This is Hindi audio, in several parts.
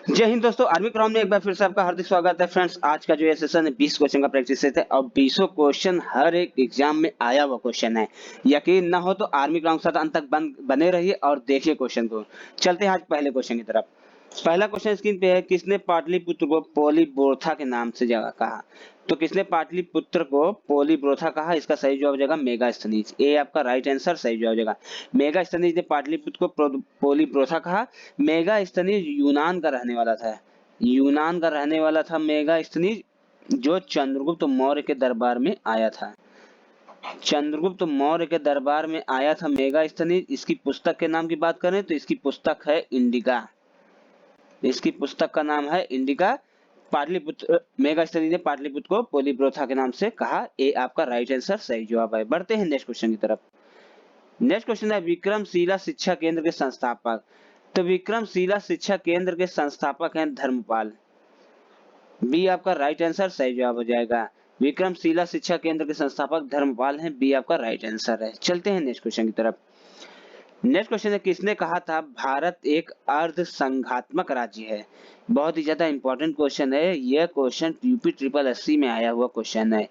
जय हिंद दोस्तों, आर्मी क्राउन में एक बार फिर से आपका हार्दिक स्वागत है। फ्रेंड्स, आज का जो ये सेशन है 20 क्वेश्चन का प्रैक्टिस सेट है और 20 क्वेश्चन हर एक एग्जाम में आया हुआ क्वेश्चन है। यकीन ना हो तो आर्मी क्राउन के साथ अंत तक बने रहिए और देखिए क्वेश्चन को। चलते हैं आज पहले क्वेश्चन की तरफ। पहला क्वेश्चन स्क्रीन पे है, किसने पाटलिपुत्र को पोलीब्रोथा के नाम से जगह कहा? तो किसने पाटलिपुत्र को पोलीब्रोथा कहा? इसका सही जवाब हो जाएगा मेगास्थनीज। ए आपका राइट आंसर सही जवाब हो जाएगा। मेगास्थनीज ने पाटलिपुत्र को पोलीब्रोथा कहा। मेगास्थनीज यूनान का रहने वाला था। यूनान का रहने वाला था मेगास्थनीज, जो चंद्रगुप्त मौर्य के दरबार में आया था। चंद्रगुप्त मौर्य के दरबार में आया था मेगास्थनीज। इसकी पुस्तक के नाम की बात करें तो इसकी पुस्तक है इंडिका। इसकी पुस्तक का नाम है इंडिका। पाटलिपुत्र मेगास्थनीज ने पाटलिपुत्र को पोलीब्रोथा के नाम से कहा। ए आपका राइट आंसर सही जवाब है। बढ़ते हैं नेक्स्ट क्वेश्चन की तरफ। नेक्स्ट क्वेश्चन है, विक्रमशिला शिक्षा केंद्र के संस्थापक। तो विक्रमशिला शिक्षा केंद्र के संस्थापक हैं धर्मपाल। बी आपका राइट आंसर सही जवाब हो जाएगा। विक्रमशिला शिक्षा केंद्र के संस्थापक धर्मपाल हैं। बी आपका राइट आंसर है। चलते हैं नेक्स्ट क्वेश्चन की तरफ। नेक्स्ट क्वेश्चन है, किसने कहा था भारत एक अर्ध संघात्मक राज्य है? बहुत ही ज्यादा इंपॉर्टेंट क्वेश्चन है। यह क्वेश्चन यूपी ट्रिपल एससी में आया हुआ क्वेश्चन है।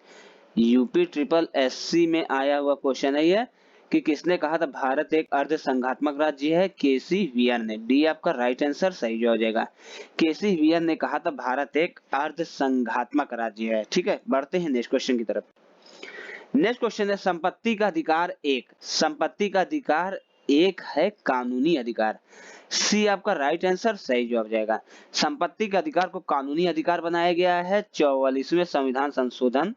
यूपी ट्रिपल एससी में आया हुआ क्वेश्चन है यह, कि किसने कहा था भारत एक अर्ध संघात्मक राज्य है? केसी वियर ने। डी आपका राइट आंसर सही हो जाएगा। केसी वियर ने कहा था भारत एक अर्ध संघात्मक राज्य है। ठीक है, बढ़ते हैं नेक्स्ट क्वेश्चन की तरफ। नेक्स्ट क्वेश्चन है, संपत्ति का अधिकार एक। संपत्ति का अधिकार एक है कानूनी अधिकार। सी आपका राइट आंसर सही जवाब जाएगा। संपत्ति के अधिकार को कानूनी अधिकार बनाया गया है 44वें संविधान संशोधन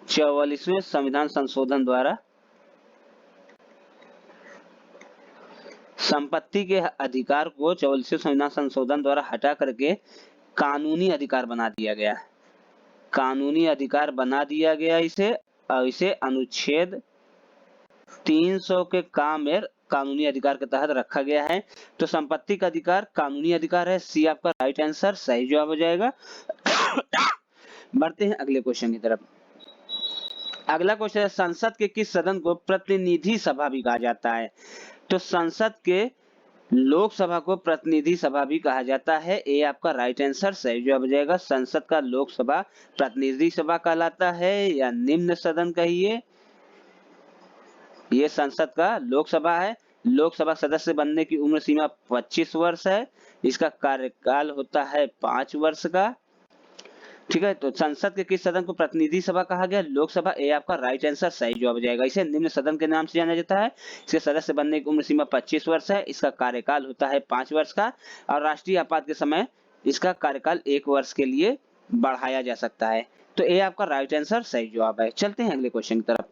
44वें संविधान संशोधन द्वारा। संपत्ति के अधिकार को 44वें संविधान संशोधन द्वारा हटा करके कानूनी अधिकार बना दिया गया। कानूनी अधिकार बना दिया गया इसे अनुच्छेद 300 के काम में कानूनी अधिकार के तहत रखा गया है। तो संपत्ति का अधिकार कानूनी अधिकार है। सी आपका राइट आंसर सही जवाब हो जाएगा। बढ़ते हैं अगले क्वेश्चन की तरफ। अगला क्वेश्चन है, संसद के किस सदन को प्रतिनिधि सभा भी कहा जाता है? तो संसद के लोकसभा को प्रतिनिधि सभा भी कहा जाता है। ए आपका राइट आंसर सही जवाब हो जाएगा। संसद का लोकसभा प्रतिनिधि सभा कहलाता है या निम्न सदन कहिए। ये संसद का लोकसभा है। लोकसभा सदस्य बनने की उम्र सीमा 25 वर्ष है। इसका कार्यकाल होता है 5 वर्ष का। ठीक है, तो संसद के किस सदन को प्रतिनिधि सभा कहा गया? लोकसभा। ए आपका राइट आंसर सही जवाब हो जाएगा। इसे निम्न सदन के नाम से जाना जाता है। इसके सदस्य बनने की उम्र सीमा 25 वर्ष है। इसका कार्यकाल होता है 5 वर्ष का और राष्ट्रीय आपात के समय इसका कार्यकाल 1 वर्ष के लिए बढ़ाया जा सकता है। तो ए आपका राइट आंसर सही जवाब है। चलते हैं अगले क्वेश्चन की तरफ।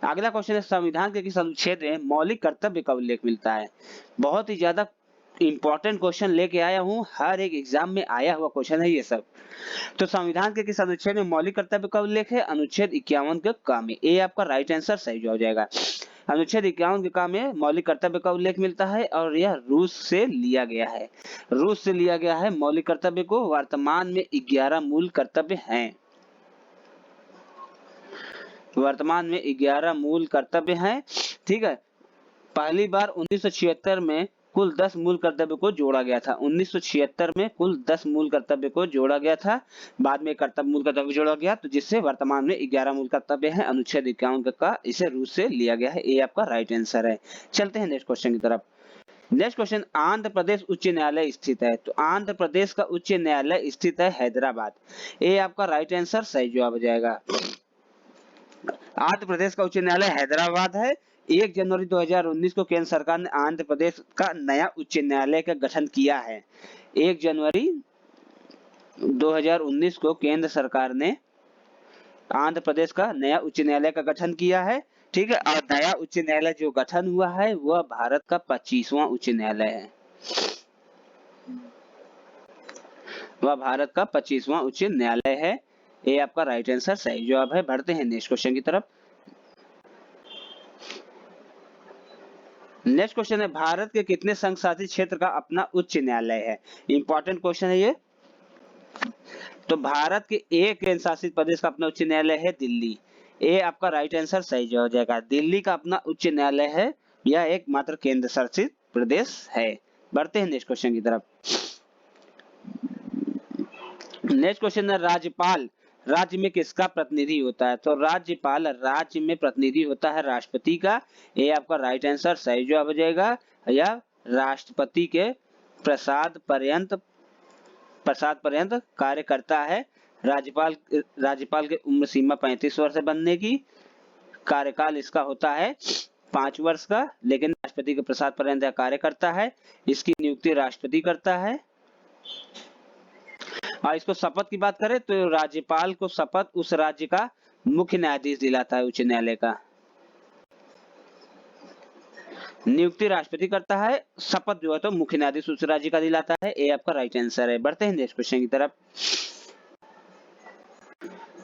अगला क्वेश्चन है, संविधान के किस अनुच्छेद में मौलिक कर्तव्य का उल्लेख मिलता है? बहुत ही ज्यादा इंपॉर्टेंट क्वेश्चन लेके आया हूं, हर एक एग्जाम में आया हुआ क्वेश्चन है ये सब। तो संविधान के किस अनुच्छेद में मौलिक कर्तव्य का उल्लेख है? अनुच्छेद 51 के का में। ए आपका राइट आंसर सही हो जाएगा। अनुच्छेद 51 के का में मौलिक कर्तव्य का उल्लेख मिलता है और यह रूस से लिया गया है। रूस से लिया गया है मौलिक कर्तव्य को। वर्तमान में 11 मूल कर्तव्य हैं। वर्तमान में 11 मूल कर्तव्य हैं। ठीक है, पहली बार 1976 में कुल 10 मूल कर्तव्य को जोड़ा गया था। 1976 में कुल 10 मूल कर्तव्य को जोड़ा गया था। बाद में मूल कर्तव्य जोड़ा गया, तो जिससे वर्तमान में 11 मूल कर्तव्य हैं। अनुच्छेद 51 का इसे रूस से लिया गया है। ए आपका राइट आंसर है। चलते हैं नेक्स्ट क्वेश्चन की तरफ। नेक्स्ट क्वेश्चन, आंध्र प्रदेश उच्च न्यायालय स्थित है? तो आंध्र प्रदेश का उच्च न्यायालय स्थित है हैदराबाद। ए आपका राइट आंसर सही जवाब हो जाएगा। आंध्र प्रदेश का उच्च न्यायालय हैदराबाद है। 1 जनवरी 2019 को केंद्र सरकार ने आंध्र प्रदेश का नया उच्च न्यायालय का गठन किया है। 1 जनवरी 2019 को केंद्र सरकार ने आंध्र प्रदेश का नया उच्च न्यायालय का गठन किया है। ठीक है, और नया उच्च न्यायालय जो गठन हुआ है वह भारत का 25वां उच्च न्यायालय है। वह भारत का 25वां उच्च न्यायालय है। ये आपका राइट आंसर सही जवाब है। बढ़ते हैं नेक्स्ट क्वेश्चन की तरफ। नेक्स्ट क्वेश्चन है, भारत के कितने संघ शासित क्षेत्र का अपना उच्च न्यायालय है? इंपॉर्टेंट क्वेश्चन है ये। तो भारत के एक केंद्र शासित प्रदेश का अपना उच्च न्यायालय है दिल्ली। ए आपका राइट आंसर सही जो हो जाएगा। दिल्ली का अपना उच्च न्यायालय है, यह एक मात्र केंद्र शासित प्रदेश है। बढ़ते हैं नेक्स्ट क्वेश्चन की तरफ। नेक्स्ट क्वेश्चन है राज्यपाल राज्य में किसका प्रतिनिधि होता है? तो राज्यपाल राज्य में प्रतिनिधि होता है राष्ट्रपति का। ये आपका राइट आंसर सही जवाब हो जाएगा। या राष्ट्रपति के प्रसाद पर्यंत कार्य करता है। राज्यपाल की उम्र सीमा 35 वर्ष बनने की, कार्यकाल इसका होता है 5 वर्ष का, लेकिन राष्ट्रपति के प्रसाद पर्यंत कार्य करता है। इसकी नियुक्ति राष्ट्रपति करता है। और इसको शपथ की बात करें तो राज्यपाल को शपथ उस राज्य का मुख्य न्यायाधीश दिलाता है, उच्च न्यायालय का। नियुक्ति राष्ट्रपति करता है, शपथ जो है तो मुख्य न्यायाधीश उस राज्य का दिलाता है। ये आपका राइट आंसर है। बढ़ते हैं नेक्स्ट क्वेश्चन की तरफ।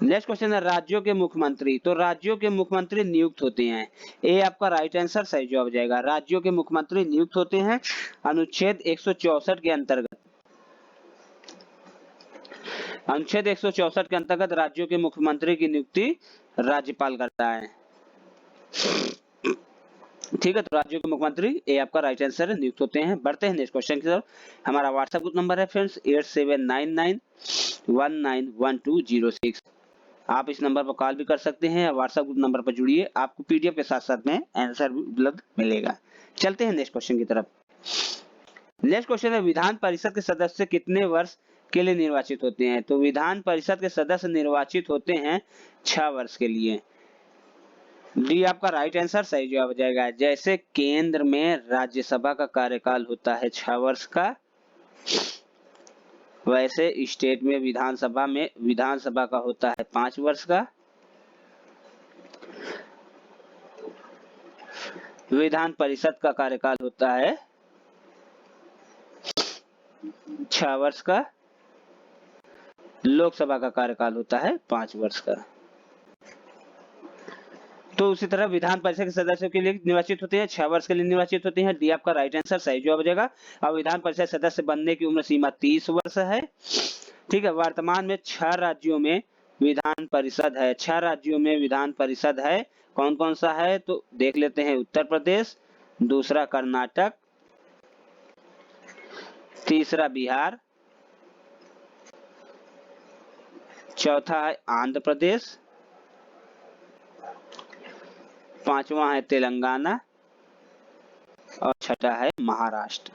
नेक्स्ट क्वेश्चन है राज्यों के मुख्यमंत्री। तो राज्यों के मुख्यमंत्री नियुक्त होते हैं। ये आपका राइट आंसर सही जवाब हो जाएगा। राज्यों के मुख्यमंत्री नियुक्त होते हैं अनुच्छेद 164 के अंतर्गत। अनुच्छेद 164 के अंतर्गत राज्यों के मुख्यमंत्री की नियुक्ति राज्यपाल करता है। ठीक है, तो राज्यों के मुख्यमंत्री ये आपका राइट आंसर है, नियुक्त होते हैं। बढ़ते हैं नेक्स्ट क्वेश्चन की तरफ। हमारा व्हाट्सएप ग्रुप नंबर है फ्रेंड्स 8799191206। आप इस नंबर पर कॉल भी कर सकते हैं या व्हाट्सएप ग्रुप नंबर पर जुड़िए, आपको पीडीएफ के साथ साथ में आंसर भी उपलब्ध मिलेगा। चलते हैं नेक्स्ट क्वेश्चन की तरफ। नेक्स्ट क्वेश्चन है विधान परिषद के सदस्य कितने वर्ष के लिए निर्वाचित होते हैं? तो विधान परिषद के सदस्य निर्वाचित होते हैं 6 वर्ष के लिए। डी आपका राइट आंसर सही जवाब हो जाएगा। जैसे केंद्र में राज्यसभा का कार्यकाल होता है 6 वर्ष का, वैसे स्टेट में विधानसभा का होता है 5 वर्ष का। विधान परिषद का कार्यकाल होता है 6 वर्ष का। लोकसभा का कार्यकाल होता है 5 वर्ष का। तो उसी तरह विधान परिषद के सदस्यों के लिए निर्वाचित होते हैं 6 वर्ष के लिए निर्वाचित होते हैं। डी आपका राइट आंसर सही जवाब हो जाएगा। और विधान परिषद सदस्य बनने की उम्र सीमा 30 वर्ष है। ठीक है, वर्तमान में 6 राज्यों में विधान परिषद है। 6 राज्यों में विधान परिषद है। कौन कौन सा है तो देख लेते हैं। उत्तर प्रदेश, दूसरा कर्नाटक, तीसरा बिहार, चौथा है आंध्र प्रदेश, पांचवा है तेलंगाना और छठा है महाराष्ट्र।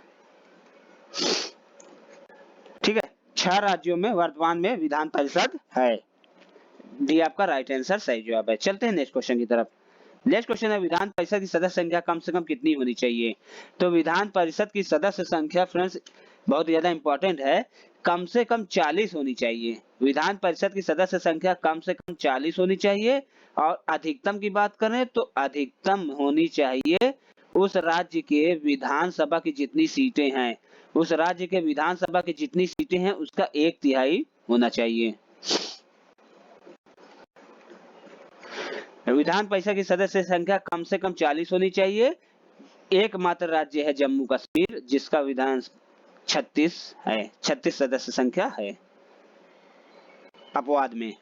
ठीक है, 6 राज्यों में वर्तमान में विधान परिषद है। डी आपका राइट आंसर सही जवाब है। चलते हैं नेक्स्ट क्वेश्चन की तरफ। नेक्स्ट क्वेश्चन है विधान परिषद की सदस्य संख्या कम से कम कितनी होनी चाहिए? तो विधान परिषद की सदस्य संख्या फ्रेंड्स बहुत ज्यादा इंपॉर्टेंट है, कम से कम 40 होनी चाहिए। विधान परिषद की सदस्य संख्या कम से कम 40 होनी चाहिए। और अधिकतम की बात करें तो अधिकतम होनी चाहिए उस राज्य के विधानसभा की जितनी सीटें हैं, उस राज्य के विधानसभा की जितनी सीटें हैं उसका 1/3 होना चाहिए। विधान परिषद की सदस्य संख्या कम से कम 40 होनी चाहिए। एकमात्र राज्य है जम्मू कश्मीर जिसका विधान 36 है, 36 सदस्य संख्या है अपवाद में।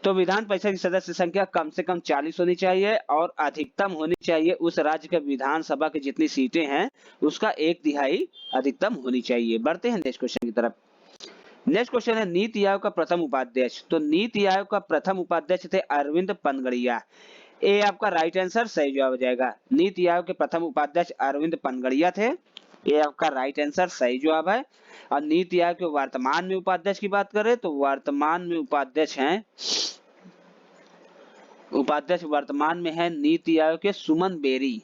तो विधान परिषद की सदस्य संख्या कम से कम 40 होनी चाहिए और अधिकतम होनी चाहिए उस राज्य के विधानसभा की जितनी सीटें हैं उसका 1/3 अधिकतम होनी चाहिए। बढ़ते हैं नेक्स्ट क्वेश्चन की तरफ। नेक्स्ट क्वेश्चन है नीति आयोग का प्रथम उपाध्यक्ष। तो नीति आयोग का प्रथम उपाध्यक्ष थे अरविंद पनगड़िया। ये आपका राइट आंसर सही जवाब हो जाएगा। नीति आयोग के प्रथम उपाध्यक्ष अरविंद पनगड़िया थे। ये आपका राइट आंसर सही जवाब है। और नीति आयोग के वर्तमान में उपाध्यक्ष की बात करें तो वर्तमान में उपाध्यक्ष वर्तमान में है नीति आयोग के सुमन बेरी।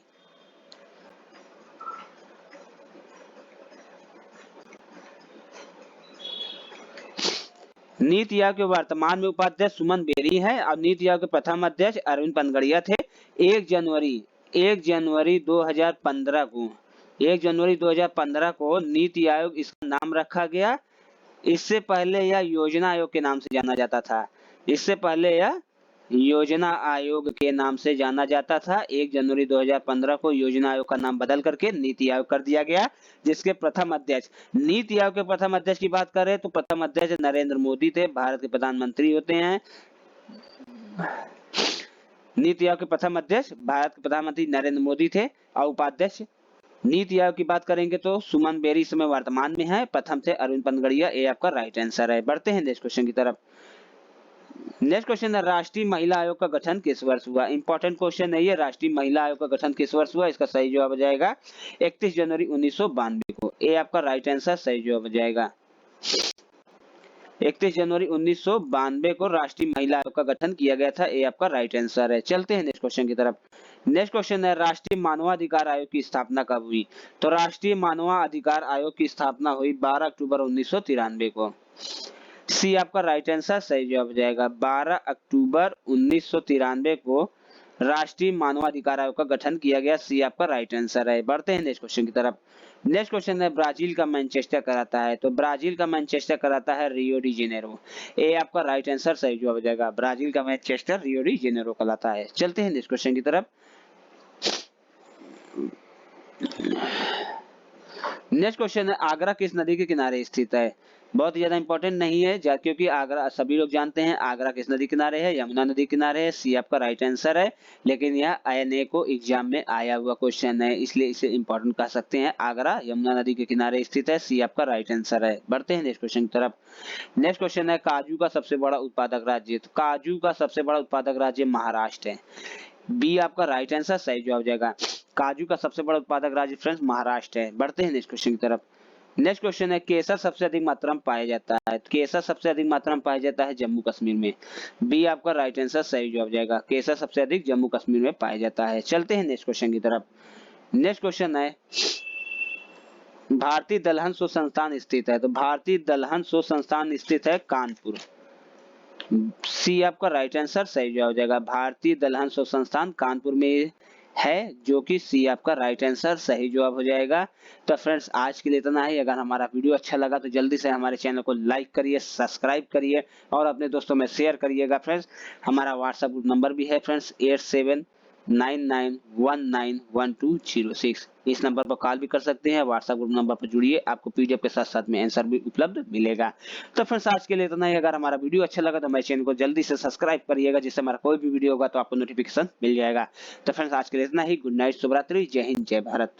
नीति आयोग के वर्तमान में उपाध्यक्ष सुमन बेरी है और नीति आयोग के प्रथम अध्यक्ष अरविंद पनगड़िया थे। 1 जनवरी 2015 को नीति आयोग इसका नाम रखा गया। इससे पहले यह योजना आयोग के नाम से जाना जाता था। 1 जनवरी 2015 को योजना आयोग का नाम बदल करके नीति आयोग कर दिया गया, जिसके प्रथम अध्यक्ष नीति आयोग के प्रथम अध्यक्ष की बात करें तो प्रथम अध्यक्ष नरेंद्र मोदी थे, भारत के प्रधानमंत्री होते हैं। नीति आयोग के प्रथम अध्यक्ष भारत के प्रधानमंत्री नरेंद्र मोदी थे और उपाध्यक्ष नीति आयोग की बात करेंगे तो सुमन बेरी इस समय वर्तमान में है, प्रथम थे अरविंद पनगड़िया। ये आपका राइट आंसर है। बढ़ते हैं नेक्स्ट क्वेश्चन की तरफ। नेक्स्ट क्वेश्चन है राष्ट्रीय महिला आयोग का गठन किस वर्ष हुआ? इंपॉर्टेंट क्वेश्चन है ये, राष्ट्रीय महिला आयोग का गठन किस वर्ष हुआ? इसका सही जवाब हो जाएगा 31 जनवरी 1992 को। ये आपका राइट आंसर सही जवाब हो जाएगा। 31 जनवरी 1992 को राष्ट्रीय महिला आयोग का गठन किया गया था। ये आपका राइट आंसर है। चलते हैं नेक्स्ट क्वेश्चन की तरफ। नेक्स्ट क्वेश्चन है राष्ट्रीय मानवाधिकार आयोग की स्थापना कब हुई? तो राष्ट्रीय मानवाधिकार आयोग की स्थापना हुई 12 अक्टूबर 1993 को। सी आपका राइट आंसर सही जवाब हो जाएगा। 12 अक्टूबर 1993 को राष्ट्रीय मानवाधिकार आयोग का गठन किया गया। सी आपका राइट आंसर है। बढ़ते हैं नेक्स्ट क्वेश्चन की तरफ। नेक्स्ट क्वेश्चन है ब्राजील का मैनचेस्टर कराता है? तो ब्राजील का मैनचेस्टर कराता है रियो डी जेनेरो। ए आपका राइट आंसर सही जवाब हो जाएगा। ब्राजील का मैनचेस्टर रियो डी जेनेरो कहलाता है। चलते हैं नेक्स्ट क्वेश्चन की तरफ। नेक्स्ट क्वेश्चन है आगरा किस नदी के किनारे स्थित है? बहुत ज्यादा इंपॉर्टेंट नहीं है क्योंकि आगरा सभी लोग जानते हैं। आगरा किस नदी किनारे है? यमुना नदी किनारे है। सी आपका राइट आंसर है, लेकिन यह आईएनए को एग्जाम में आया हुआ क्वेश्चन है, इसलिए इसे इंपॉर्टेंट कह सकते हैं। आगरा यमुना नदी के किनारे स्थित है। सी आपका राइट आंसर है। बढ़ते हैं नेक्स्ट क्वेश्चन की तरफ। नेक्स्ट क्वेश्चन है काजू का सबसे बड़ा उत्पादक राज्य? तो काजू का सबसे बड़ा उत्पादक राज्य महाराष्ट्र है। बी आपका राइट आंसर सही जवाब जाएगा। काजू का सबसे बड़ा उत्पादक राज्य फ्रेंड्स महाराष्ट्र है। बढ़ते हैं नेक्स्ट क्वेश्चन की तरफ। नेक्स्ट क्वेश्चन है केसर सबसे अधिक मात्रा में पाया जाता है? केसर सबसे अधिक मात्रा में पाया जाता है जम्मू कश्मीर में। बी आपका राइट आंसर सही जवाब जाएगा। केसर सबसे अधिक जम्मू कश्मीर में पाया जाता है। चलते हैं नेक्स्ट क्वेश्चन की तरफ। नेक्स्ट क्वेश्चन है भारतीय दलहन शोध संस्थान स्थित है? तो भारतीय दलहन शोध संस्थान स्थित है कानपुर। सी आपका राइट आंसर सही जवाब हो जाएगा। भारतीय दलहन शोध संस्थान कानपुर में है, जो कि सी आपका राइट आंसर सही जवाब हो जाएगा। तो फ्रेंड्स आज के लिए इतना ही। अगर हमारा वीडियो अच्छा लगा तो जल्दी से हमारे चैनल को लाइक करिए, सब्सक्राइब करिए और अपने दोस्तों में शेयर करिएगा। फ्रेंड्स हमारा व्हाट्सएप ग्रुप नंबर भी है फ्रेंड्स 8799191206। इस नंबर पर कॉल भी कर सकते हैं। व्हाट्सएप ग्रुप नंबर पर जुड़िए, आपको पीडीएफ के साथ साथ में आंसर भी उपलब्ध मिलेगा। तो फ्रेंड्स आज के लिए इतना ही। अगर हमारा वीडियो अच्छा लगा तो हमारे चैनल को जल्दी से सब्सक्राइब करिएगा, जिससे हमारा कोई भी वीडियो होगा तो आपको नोटिफिकेशन मिल जाएगा। तो फ्रेंड्स आज के लिए इतना ही। गुड नाइट, शुभ रात्रि, जय हिंद, जय भारत।